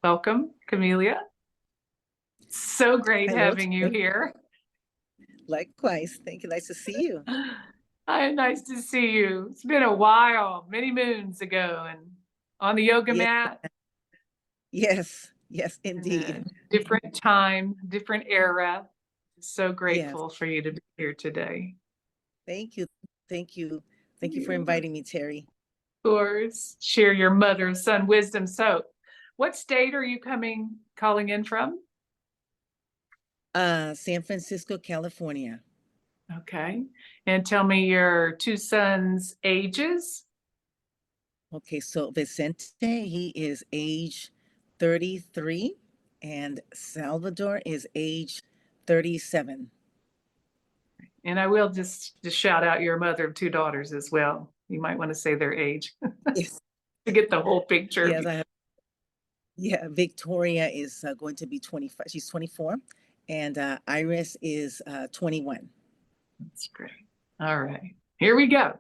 Welcome, Camelia. So great Hello, having you Terry. here. Likewise. Thank you. Nice to see you. Hi, nice to see you. It's been a while, many moons ago, and on the yoga Yeah, mat, yes, in a indeed. different time, different era. So Yes. grateful for you to be here today. Thank you. Thank you. Thank you for You, of inviting me, Terry. course, share your mother of son wisdom. So, what state are you calling in from? San Francisco, California. Okay. And tell me your two sons' ages. Okay, so Vicente, he is age 33, and Salvador is age 37. And I will just shout out your mother of two daughters as well. You might want to say their age Yes, to get the whole picture. yes, I have. Yeah, Victoria is going to be 25. She's 24, and Iris is 21. That's great. All right, here we go.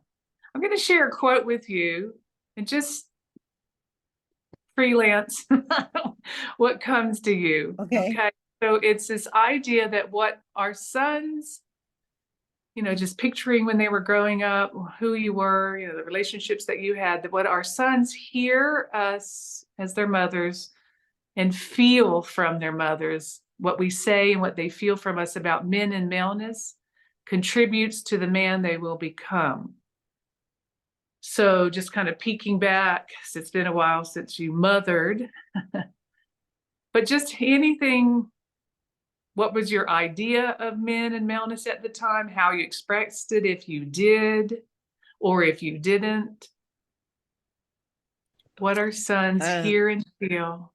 I'm going to share a quote with you and just freelance what comes to you. Okay. Okay. So it's this idea that what our sons, just picturing when they were growing up, who you were, the relationships that you had, that what our sons hear us as their mothers and feel from their mothers, what we say and what they feel from us about men and maleness contributes to the man they will become. So just kind of peeking back, it's been a while since you mothered, but just anything, what was your idea of men and maleness at the time, how you expressed it, if you did, or if you didn't, what our sons Uh, hear and feel.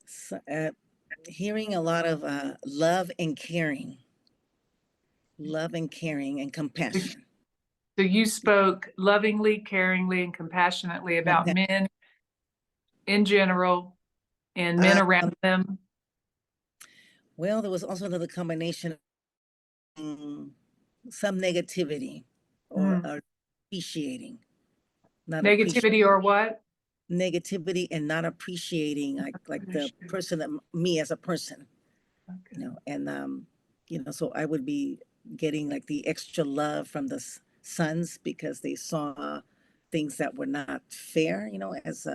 so, hearing a lot of love and caring and compassion. So you spoke lovingly, caringly, and compassionately about Compa- men in general and men Um, around them. well, there was also another combination, mm, some negativity Mm. or appreciating, not appreciate Negativity or what? negativity and not appreciating like the person that me as a person, Okay. and so I would be getting like the extra love from the sons because they saw things that were not fair, as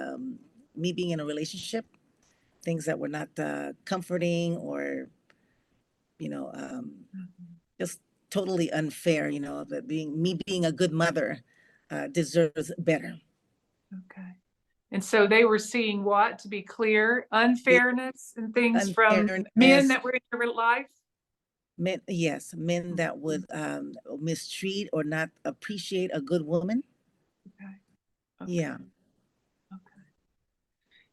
me being in a relationship, things that were not comforting or just totally unfair. That being a good mother deserves better. Okay. And so they were seeing what, to be clear, They unfairness and things from men unfairness, that were in your life? men, yes, men that would mistreat or not appreciate a good woman. Okay. Okay. Yeah. Okay.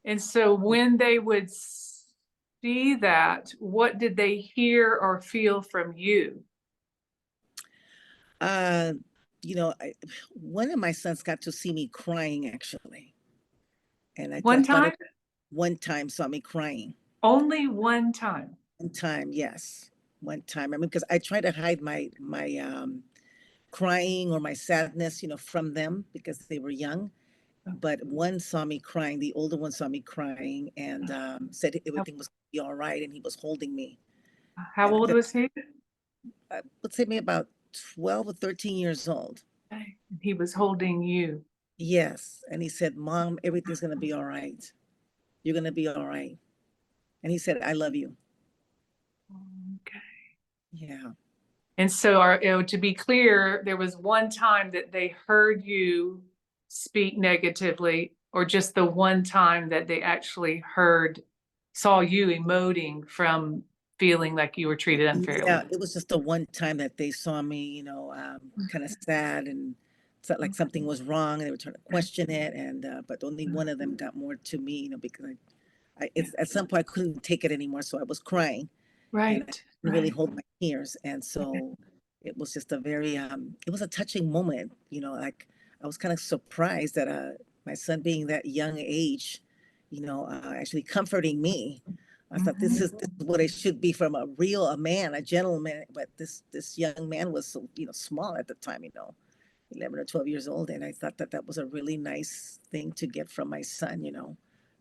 And so when they would see that, what did they hear or feel from you? Uh, one of my sons got to see me crying actually, and I One thought it time? one time saw me crying. Only one time. One time, yes, one time. I mean, because I try to hide my crying or my sadness, from them because they were young. But one saw me crying. The older one saw me crying and said everything was gonna be all right, and he was holding me. How And old because was he? I would say maybe about 12 or 13 years old. Okay. He was holding you. Yes. And he said, Mom, everything's going to be all right. You're going to be all right. And he said, I love you. Okay. Yeah. And so, to be clear, there was one time that they heard you speak negatively, or just the one time that they actually saw you emoting from feeling like you were treated unfairly. Yeah. It was just the one time that they saw me, kind of sad and felt like something was wrong, and they were trying to question it. And, but only one of them got more to me, because at some point I couldn't take it anymore. So I was crying and I Right, didn't really right. hold my tears. And so it was just it was a touching moment, like I was kind of surprised that my son being that young age, actually comforting me. I thought this is what it should be from a man, a gentleman. But this young man was so, small at the time, 11 or 12 years old. And I thought that was a really nice thing to get from my son.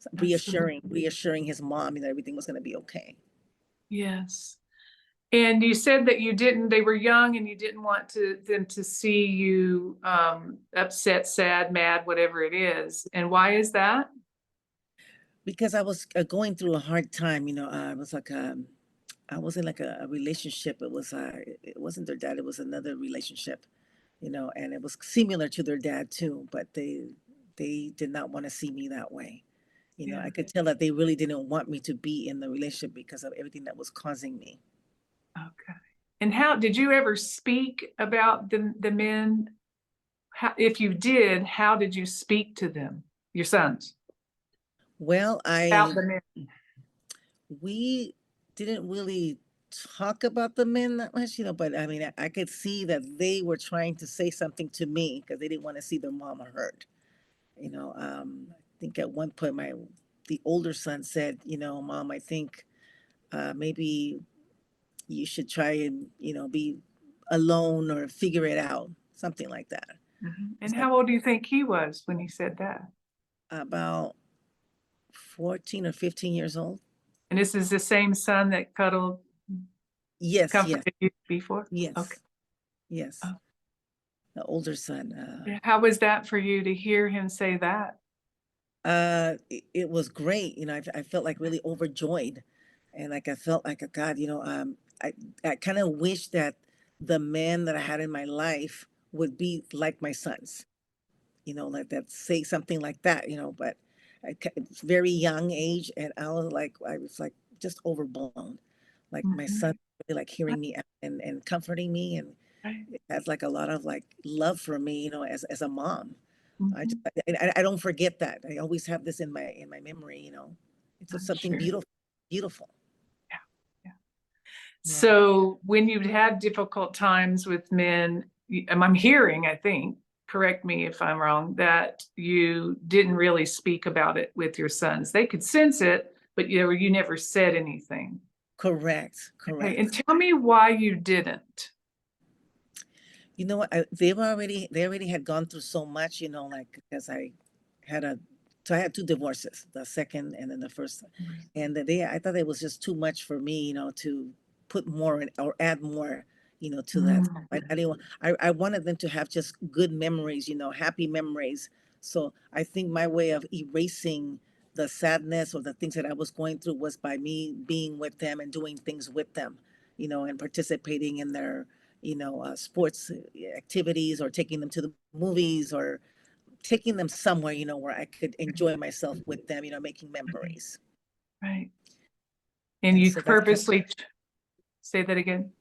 Absolutely. reassuring his mom, everything was going to be okay. Yes. And you said that you didn't, they were young and you didn't want them to see you upset, sad, mad, whatever it is. And why is that? Because I was going through a hard time. I was in like a relationship. It wasn't their dad, it was another relationship, and it was similar to their dad too, but they did not want to see me that way. I Yeah. could tell that they really didn't want me to be in the relationship because of everything that was causing me. Okay. And how did you ever speak about the men? How, if you did, how did you speak to them, your sons, Well, about I the men? we didn't really talk about the men that much, but I mean, I could see that they were trying to say something to me because they didn't want to see their mama hurt. I think at one point the older son said, Mom, I think maybe you should try and, be alone or figure it out, something like that. Mhm. It's And like how old do you think he was when he said that? about 14 or 15 years old. And this is the same son that cuddled, Yes, yes, comforted you before? Okay. yes, yes. Oh, The older son. yeah. How was that for you to hear him say that? It was great. I felt like really overjoyed, and like I felt like a God. I kind of wish that the man that I had in my life would be like my sons. Like that, say something like that. But it's very young age, and I was like just overblown. Like my son, Mhm. really like hearing me out and comforting me, and Right. it has like a lot of like love for me, as a mom. I just Mhm. I don't forget that. I always have this in my memory. It's just I'm something sure. beautiful, beautiful. Yeah. Yeah. Yeah. So when you've had difficult times with men, I'm hearing, I think, correct me if I'm wrong, that you didn't really speak about it with your sons. They could sense it, but you never said anything. Correct, Okay. And correct. tell me why you didn't. You know what? They already had gone through so much. Like because had a I had two divorces, the second and then the first, and I thought it was just too much for me, to put more in, or add more, to that. Mm, I didn't. I wanted them to have just good memories, happy memories. So I think my way of erasing the sadness or the things that I was going through was by me being with them and doing things with them, and participating in their sports activities, or taking them to the movies, or taking them somewhere, where I could enjoy myself with them, making memories. right. And And you so purposely say that again.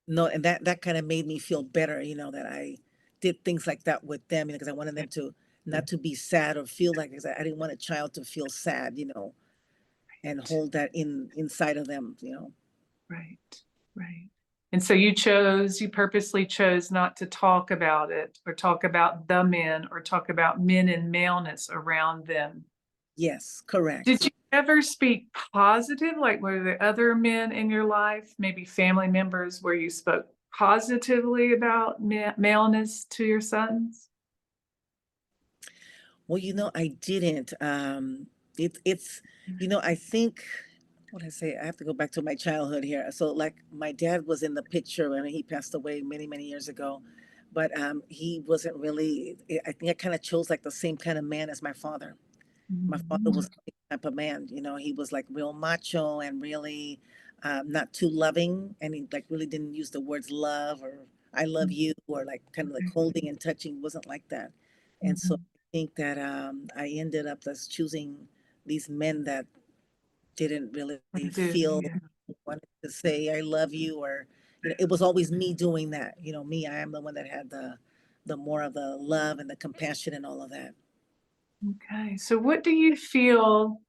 no, and that kind of made me feel better, that I did things like that with them, because I wanted them to not to be sad or feel like, because I didn't want a child to feel sad, and hold that inside of them, Right, right. And so you purposely chose not to talk about it or talk about the men or talk about men and maleness around them. Yes, Did correct. you ever speak positive? Like, were there other men in your life, maybe family members, where you spoke positively about maleness to your sons? Well, I didn't. It's, I think, what I say, I have to go back to my childhood here. So, like, my dad was in the picture when he passed away many, many years ago, but he wasn't really. I think I kind of chose like the same kind of man as my father. My father Mhm. was the type of man, he was like real macho and really not too loving, and he like really didn't use the words love or I love you, or like kind of like holding and touching, wasn't like that. And so Mhm. I think that I ended up just choosing these men that didn't really I do, feel yeah. wanted to say I love you, or it was always me doing that. Me, I am the one that had the more of the love and the compassion and all of that. Okay, so what do you feel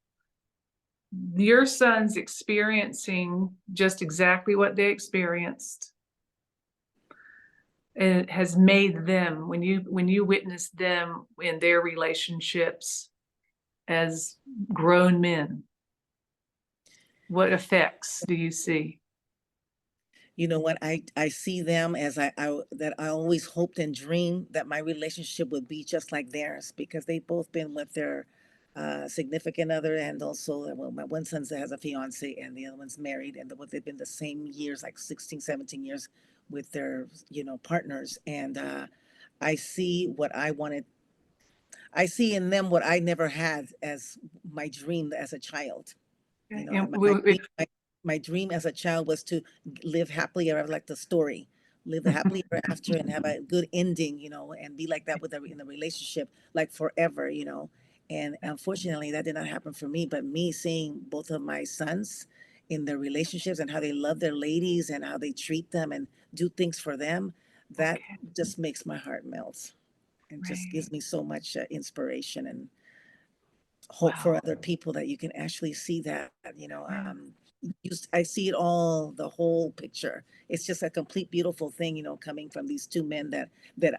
your son's experiencing just exactly what they experienced, and it has made them, when you witness them in their relationships as grown men, what effects do you see? What I see them as that I always hoped and dreamed that my relationship would be just like theirs, because they both been with their significant other, and also, well, my one son has a fiance and the other one's married, and they've been the same years, like 16, 17 years with their, partners. And I see what I wanted. I see in them what I never had as my dream as a child. And My dream as a child was to live happily ever, like the story, live the happily ever after and have a good ending, and be like that in a relationship, like forever. And unfortunately, that did not happen for me. But me seeing both of my sons in their relationships and how they love their ladies and how they treat them and do things for them, that okay, just makes my heart melt and just right. gives me so much inspiration and hope for Wow. other people that you can actually see that, Yeah. I see it all, the whole picture. It's just a complete beautiful thing, coming from these two men that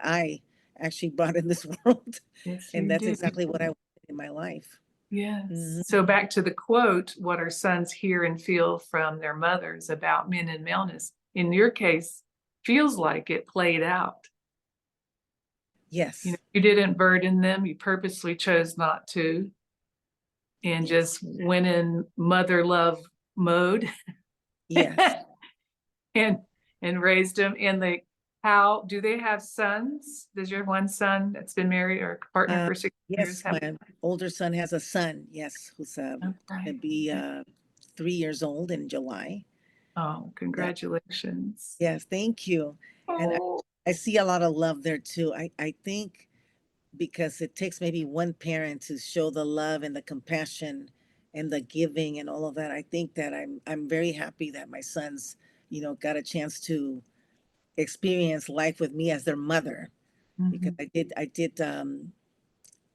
I actually brought in this world. Yes, And you that's do. exactly what I wanted in my life. Yes. Hmm. So back to the quote, what our sons hear and feel from their mothers about men and maleness, in your case, feels like it played out. Yes. You didn't burden them, you purposely chose not to, and Yes. just went in mother love mode Yes. and raised them. And how do they have sons? Does your one son that's been married or partner Uh, for 6 years yes, have? my older son has a son, yes, who's Okay. gonna be 3 years old in July. Oh, congratulations. Yes, thank you. And Oh, I see a lot of love there too. I think because it takes maybe one parent to show the love and the compassion and the giving and all of that. I think that I'm very happy that my sons, got a chance to experience life with me as their mother, because mhm. I did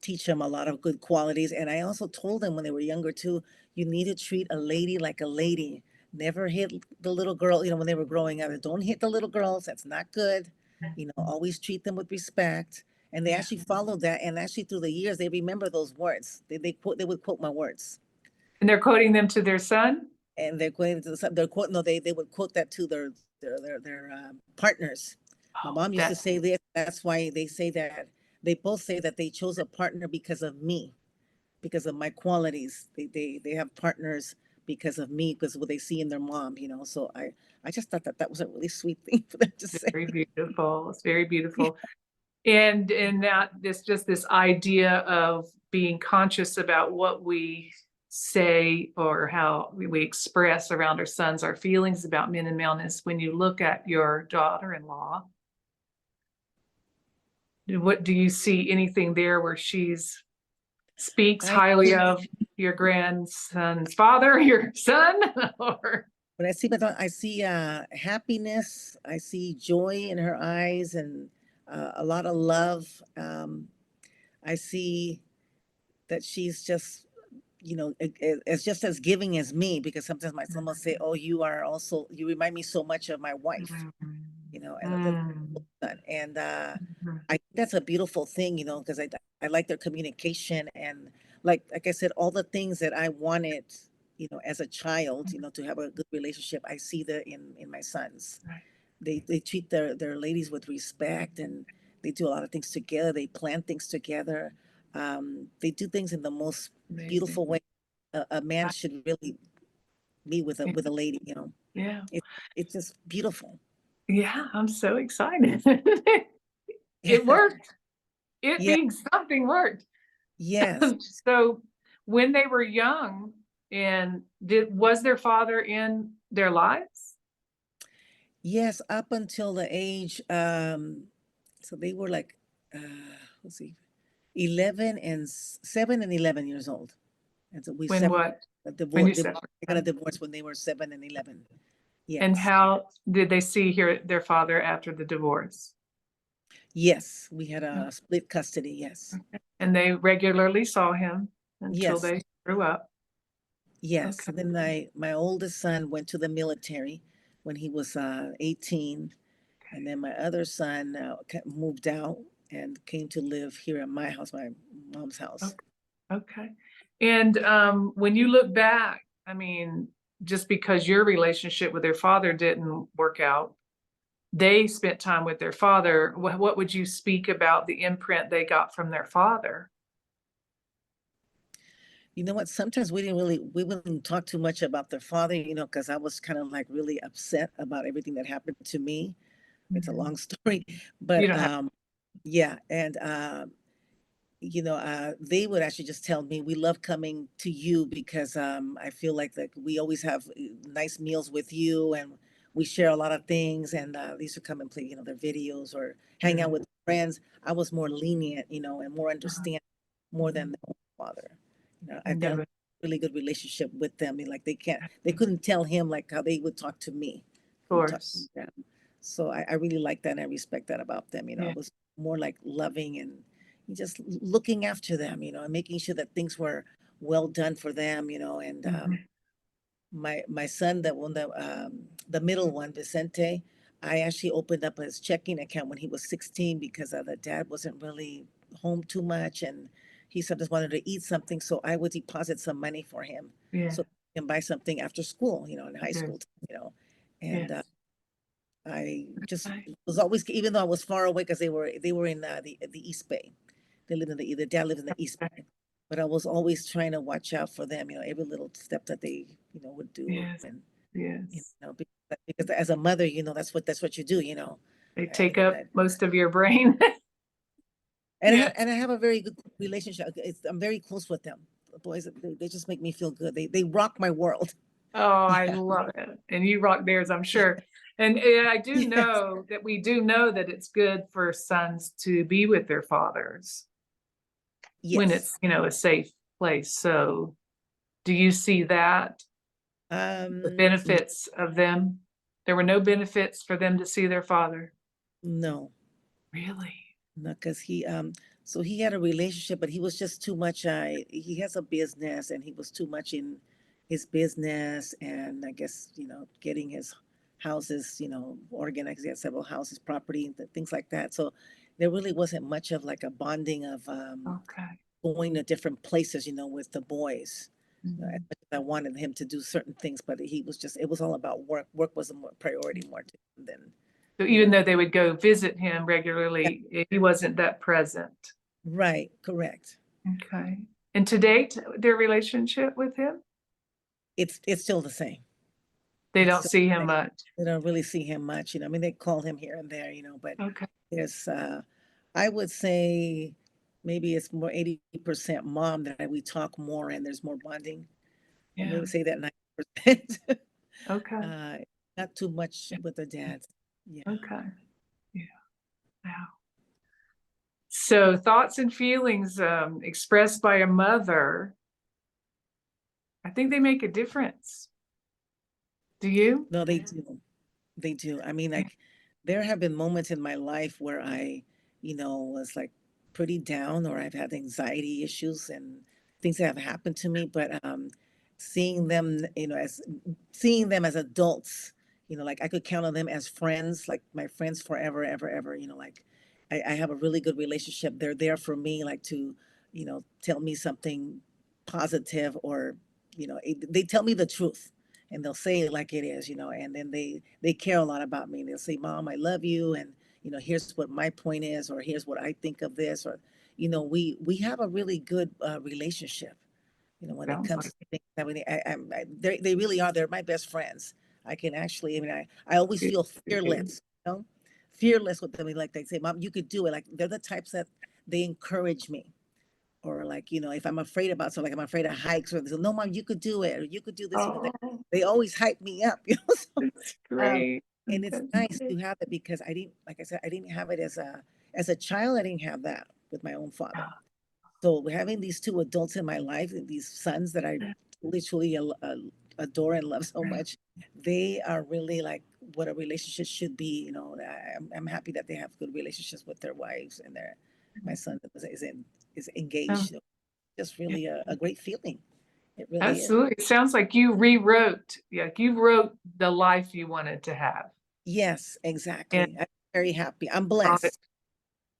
teach them a lot of good qualities. And I also told them when they were younger too, you need to treat a lady like a lady. Never hit the little girl, when they were growing up. Don't hit the little girls. That's not good. Always treat them with respect. And they Yeah. actually followed that. And actually through the years, they remember those words. They would quote my words. And they're quoting them to their son? And they're going to they're quote no, they would quote that to their partners. My Oh, mom used to that's say this. That's why they say that they both say that they chose a partner because of me, because of my qualities. They have partners because of me, because of what they see in their mom. So I just thought that that was a really sweet thing for them to say. very beautiful. It's very beautiful. And that this idea of being conscious about what we say or how we express around our sons, our feelings about men and maleness. When you look at your daughter-in-law, what do you see anything there where she's speaks I highly of your grandson's father, your son, or When I see my daughter, I see happiness. I see joy in her eyes and a lot of love. I see that she's just, as just as giving as me, because sometimes my son will say, "Oh, you remind me so much of my wife," and that's Mm. son. And Mhm. I think that's a beautiful thing, because I like their communication and like I said, all the things that I wanted, as a child, to have a good relationship. I see that in my sons. Right. They treat their ladies with respect, and they do a lot of things together. They plan things together. They do things in the most Amazing. beautiful way. A man should really be with a Yeah. with a lady. Yeah. It it's just beautiful. Yeah, I'm so excited. It worked. It Yeah. being something worked. Yes. So when they were young, and was their father in their lives? Yes, up until the age, so they were like, uh, let's see, 7 and 11 years old. And so we When separated, what? When divorce, you separated? they got a divorce when they were 7 and 11. And Yes. how did they see their father after the divorce? Yes, we had Okay. a split custody. Yes. And they regularly saw him until Yes. they grew up. Yes. Okay. And then my oldest son went to the military when he was 18. And then my other son moved out and came to live here at my house, my mom's Okay. house. Okay. And when you look back, I mean, just because your relationship with their father didn't work out, they spent time with their father. What would you speak about the imprint they got from their father? You know what? Sometimes we wouldn't talk too much about their father, because I was kind of like really upset about everything that happened to me. It's a Mhm. long story, You but don't have, yeah, and they would actually just tell me, we love coming to you because I feel like we always have nice meals with you, and we share a lot of things. And these would come and play, their videos or hang out good. with friends. I was more lenient, and more Uh-huh. understanding more than Mhm. the father. I I've got know a it. really good relationship with them. And like they couldn't tell him like how they would talk to me. Of Couldn't talk to course. them. So I really like that and I respect that about them. I Yeah. was more like loving and just looking after them, and making sure that things were well done for them, and Mhm. my son, the middle one, Vicente, I actually opened up his checking account when he was 16 because the dad wasn't really home too much, and he sometimes wanted to eat something, so I would deposit some money for him Yeah. so he can buy something after school, in high school, Good. and Yes. I just Right. was always, even though I was far away, because they were in the East Bay. They lived in the dad lived in the East Okay. Bay, but I was always trying to watch out for them. Every little step that they would do, Yes. and Yes. because as a mother, that's what you do. They And take up most of your brain. Yeah. I have a very good relationship. I'm very close with them. The boys, they just make me feel good. They rock my world. Oh, I Yeah. love it. And you rock theirs, I'm sure. And I do Yes. know that we do know that it's good for sons to be with their fathers when Yes. it's, a safe place. So do you see that, the N- benefits of them? There were no benefits for them to see their father? no. Really? No, because so he had a relationship, but he was just too much. He has a business, and he was too much in his business, and I guess getting his houses, organized. He had several houses, property, and things like that. So there really wasn't much of like a bonding of Okay. going to different places, with the boys. As Mhm. much as I wanted him to do certain things, but it was all about work. Work was a more priority more to him than, So you even know. though they would go visit him Yeah, regularly, he wasn't that present. right, correct. Okay. And to date, their relationship with him, It's still the same. they It's don't still see the him same. much. They don't really see him much, I mean, they call him here and there, but Okay. there's, I would say maybe it's more 80% mom that we talk more and there's more bonding, or Yeah. maybe say that 90%. Okay. Uh, Not too much Yeah. with the dads. Yeah. Okay. Yeah. Wow. So thoughts and feelings expressed by a mother, I think they make a difference. Do you? No, they do. They do. I mean, like, there have been moments in my life where I, was like pretty down, or I've had anxiety issues and things that have happened to me. But seeing them as adults, like I could count on them as friends, like my friends forever, ever, ever. Like I have a really good relationship. They're there for me, like to, tell me something positive, or, they tell me the truth, and they'll say it like it is, and then they care a lot about me. And they'll say, "Mom, I love you, and here's what my point is, or here's what I think of this," or we have a really good relationship. When it Sounds comes like to things. I mean, they really are. They're my best friends. I can actually, I mean, I always it. feel fearless, fearless with them. Like they say, "Mom, you could do it." Like they're the types that they encourage me, or like if I'm afraid about something, like I'm afraid of heights, or they say, "No, Mom, you could do it," or "You could do this," Oh, they always hype me up. So, it's um, great. and it's That's nice great. to have it because I didn't, like I said, I didn't have it as a child. I didn't have that with my own father. So having these two adults in my life, these sons that I truly, truly adore and love so much, they are really like what a relationship should be. I'm happy that they have good relationships with their wives, and my son is Um, engaged. Just yeah, really a great feeling. It really is. absolutely. It sounds like you rewrote, yeah, you wrote the life you wanted to have Yes, and exactly. I'm very happy. I'm brought it blessed.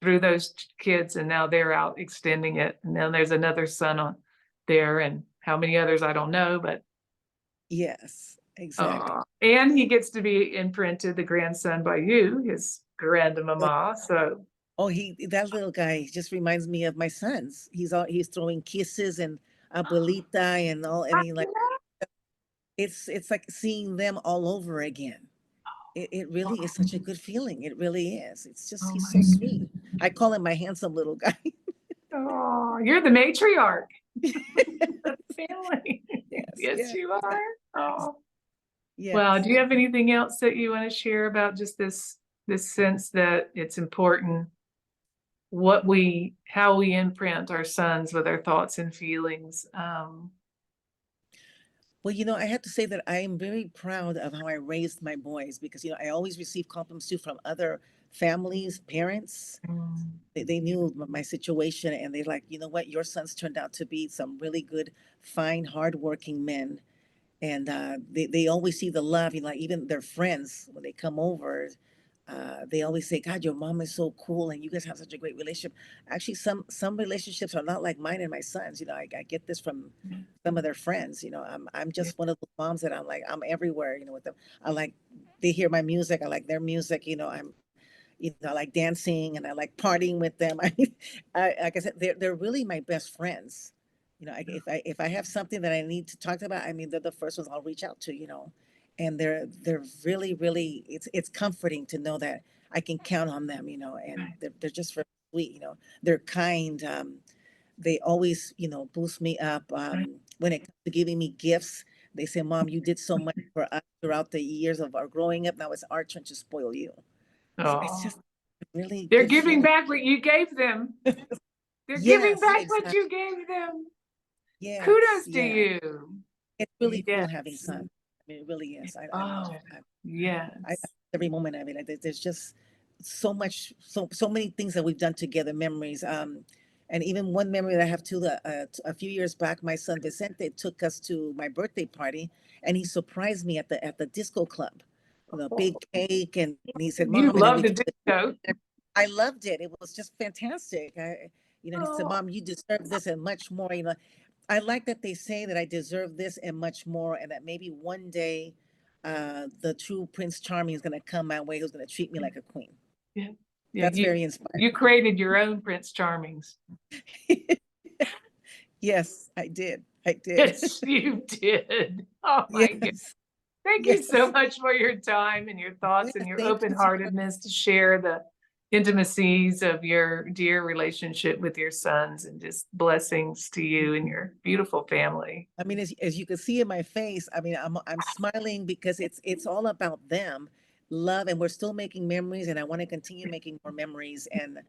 through those kids, and now they're out extending it. And then there's another son on there, and how many others I don't know, but Yes, exactly. and he gets to be imprinted, the grandson, by you, his grandmama. So Oh, that little guy just reminds me of my sons. He's throwing kisses and abuelita and all. I I mean, like it's like seeing them all over again. It really is such a good feeling. It really is. It's just Oh he's my so goodness. sweet. I call him my handsome little guy. Oh, you're the matriarch of the family. Yes, Yes, yes, you are. Oh, well, yes. do you have anything else that you want to share about just this sense that it's important how we imprint our sons with our thoughts and feelings? Well, I have to say that I am very proud of how I raised my boys because, I always receive compliments too from other families, parents. Mm, They knew my situation and they're like, you know what, your sons turned out to be some really good, fine, hardworking men. And they always see the love, like even their friends, when they come over, they always say, God, your mom is so cool and you guys have such a great relationship. Actually, some relationships are not like mine and my sons. I get this from yeah, some of their friends. I'm yeah, just one of those moms that I'm everywhere, with them. I like, they hear my music, I like their music, I like dancing and I like partying with them. I mean, like I said, they're really my best friends. If I have something that I need to talk about, I mean, they're the first ones I'll reach out to. And they're really, really, it's comforting to know that I can count on them. And right, they're just very sweet. They're kind. They always, boost me up. right. When it comes to giving me gifts, they say, Mom, you did so much for us throughout the years of our growing up. Now it's our turn to spoil you. So it's Oh, just a really they're good giving feeling. back what you gave them. They're giving Yes, back what exactly. you gave them. Yes, Kudos to yeah. you. It's really cool Yes. having sons. I mean, it really is. I love Oh, it. I yes. every moment of it. There's just so much, so many things that we've done together, memories. And even one memory that I have too, a few years back, my son Vicente took us to my birthday party, and he surprised me at the disco club, with a big cake, and he said, You "Mom," and then love we the took disco. I loved it. It was just fantastic. He said, Oh, "Mom, you deserve this and much more." I like that they say that I deserve this and much more, and that maybe one day, the true Prince Charming is going to come my way, who's going to treat me like a queen. yeah. Yeah, That's you very inspiring. you created your own Prince Charmings. Yes, I did. I did. Yes, you did. Oh my God. Yes, Thank you so yes. much for your time and your thoughts and Yes, your thank you so much. open-heartedness to share the intimacies of your dear relationship with your sons, and just blessings to you and your beautiful family. I mean, as you can see in my face, I mean, I'm smiling because it's all about them, love, and we're still making memories, and I want to continue making more memories. And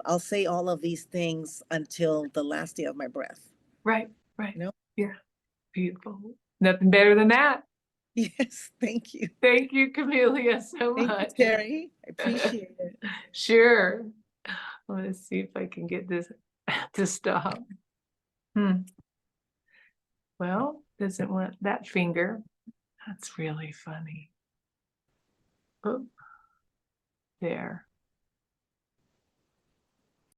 I'll say all of these things until the last day of my breath. Right, right. You know? Yeah, beautiful. Nothing better than that. Yes, thank you. Thank you, Camelia, so Thank you, much. Terry. I appreciate it. Sure. Let's see if I can get this to stop. Hmm. Well, doesn't want that finger. That's really funny. Oh, there.